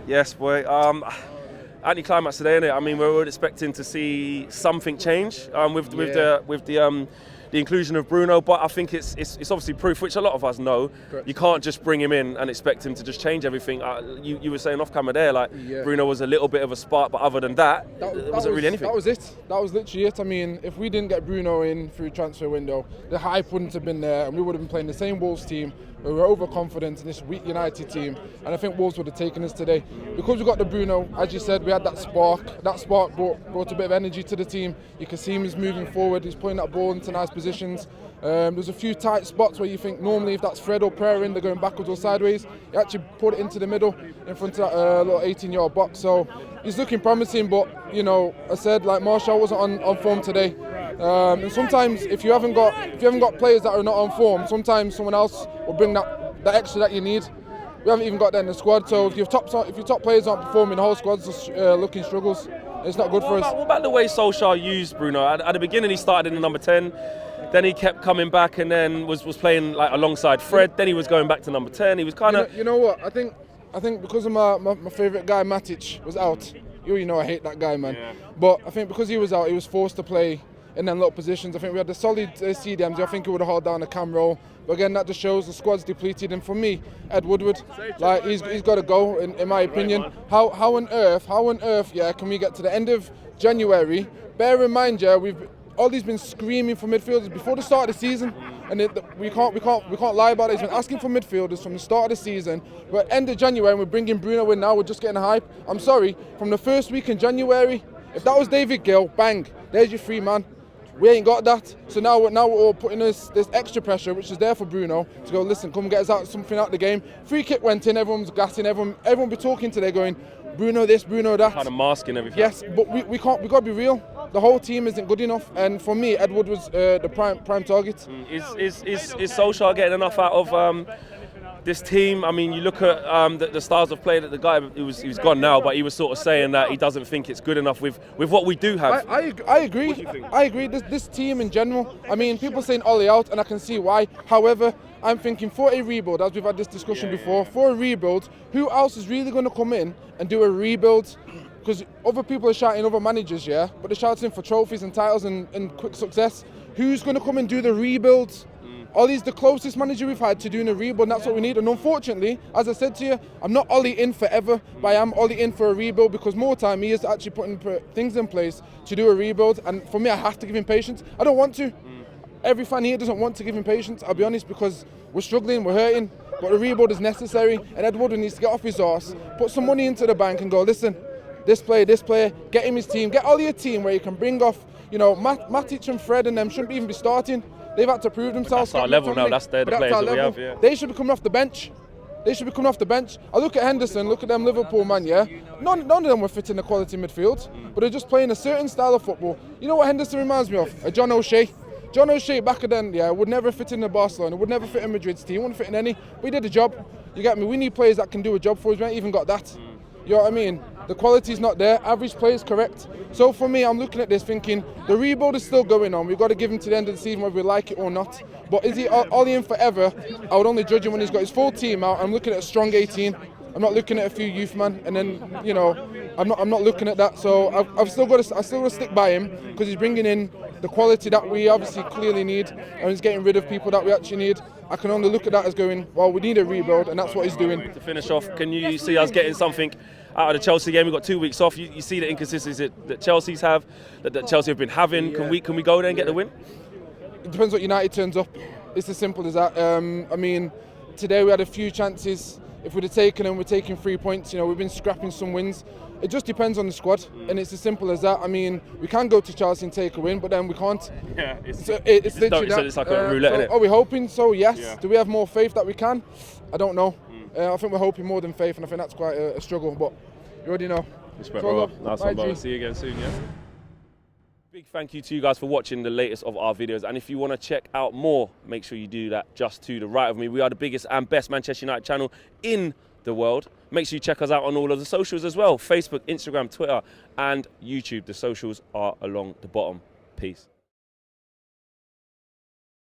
Yes, boy. Anti-climax today, innit? I mean, we're all expecting to see something change with the inclusion of Bruno, but I think it's obviously proof, which a lot of us know. Correct. You can't just bring him in and expect him to just change everything. You were saying off camera there, like Bruno was a little bit of a spark, but other than that, it wasn't really anything. That was it. That was literally it. I mean, if we didn't get Bruno in through transfer window, the hype wouldn't have been there, and we would have been playing the same Wolves team. We were overconfident in this weak United team, and I think Wolves would have taken us today. Because we got the Bruno, as you said, we had that spark. That spark brought a bit of energy to the team. You can see him is moving forward. He's putting that ball into nice positions. There's a few tight spots where you think normally if that's Fred or Pereira, they're going backwards or sideways. He actually put it into the middle in front of that little 18-yard box. So he's looking promising, but you know, I said like Marshall wasn't on form today. And sometimes if you haven't got players that are not on form, sometimes someone else will bring that extra that you need. We haven't even got that in the squad. So if your top players aren't performing, the whole squad's just looking struggles. It's not good for us. What about the way Solskjaer used Bruno? At the beginning, he started in the number 10. Then he kept coming back and then was playing like alongside Fred. Then he was going back to number 10. He was kind of. You know what? I think because of my favourite guy Matic was out. You know I hate that guy, man. Yeah. But I think because he was out, he was forced to play in them little positions. I think we had the solid CDMs. I think he would have held down the cam roll. But again, that just shows the squad's depleted. And for me, Ed Woodward, like he's got to go. In my opinion, how on earth, can we get to the end of January? Bear in mind, Ollie's been screaming for midfielders before the start of the season, and we can't lie about it. He's been asking for midfielders from the start of the season. But end of January, and we're bringing Bruno in now. We're just getting hype. I'm sorry, from the first week in January, if that was David Gill, bang, there's your free man. We ain't got that, so now we're all putting this extra pressure, which is there for Bruno to go. Listen, come get us out something out of the game. Free kick went in. Everyone's gassing. Everyone be talking today, going, Bruno this, Bruno that. Kind of masking everything. Yes, but we can't. We got to be real. The whole team isn't good enough, and for me, Ed Wood was the prime target. Is Solskjaer getting enough out of this team? I mean, you look at the styles of play that the guy, he's gone now, but he was sort of saying that he doesn't think it's good enough with what we do have. I agree. What do you think? I agree. This team in general, I mean, people saying Ollie out, and I can see why. However, I'm thinking for a rebuild, as we've had this discussion before, for a rebuild, who else is really going to come in and do a rebuild? Because other people are shouting, other managers, but they're shouting for trophies and titles and quick success. Who's going to come and do the rebuild? Ollie's the closest manager we've had to doing a rebuild, and that's what we need. And unfortunately, as I said to you, I'm not Ollie in forever, but I am Ollie in for a rebuild, because more time he is actually putting things in place to do a rebuild. And for me, I have to give him patience. I don't want to. Every fan here doesn't want to give him patience, I'll be honest, because we're struggling, we're hurting, but a rebuild is necessary. And Ed Woodward needs to get off his arse, put some money into the bank and go, listen, this player, get him his team, get Ollie a team where he can bring off, Matic and Fred and them shouldn't even be starting. They've had to prove themselves. That's our level now. That's the players that we have. Yeah. They should be coming off the bench. I look at Henderson, look at them Liverpool man. None of them were fit in the quality midfield, but they're just playing a certain style of football. You know what Henderson reminds me of? A John O'Shea. John O'Shea back then, would never fit in the Barcelona, would never fit in Madrid's team, wouldn't fit in any. But he did a job. You get me? We need players that can do a job for us. We ain't even got that. You know what I mean? The quality's not there. Average play is correct. So for me, I'm looking at this thinking the rebuild is still going on. We've got to give him to the end of the season whether we like it or not. But is he Ollie in forever? I would only judge him when he's got his full team out. I'm looking at a strong 18. I'm not looking at a few youth man, and then I'm not looking at that. So I've still got to stick by him, because he's bringing in the quality that we obviously clearly need, and he's getting rid of people that we actually need. I can only look at that as going, well, we need a rebuild, and that's what he's doing. To finish off, can you see us getting something out of the Chelsea game? We've got 2 weeks off. You see the inconsistencies that Chelsea's have, that Chelsea have been having. Yeah. Can we go there and get the win? It depends what United turns up. It's as simple as that. I mean, today we had a few chances. If we'd have taken them, we're taking 3 points. We've been scrapping some wins. It just depends on the squad, and it's as simple as that. I mean, we can go to Chelsea and take a win, but then we can't. Yeah, it's literally that. It's like a roulette, isn't it? Are we hoping so? Yes. Yeah. Do we have more faith that we can? I don't know. I think we're hoping more than faith, and I think that's quite a struggle, but you already know. Respect, brother. Nice one, brother. See you again soon, yeah? Big thank you to you guys for watching the latest of our videos, and if you want to check out more, make sure you do that just to the right of me. We are the biggest and best Manchester United channel in the world. Make sure you check us out on all of the socials as well: Facebook, Instagram, Twitter and YouTube. The socials are along the bottom. Peace.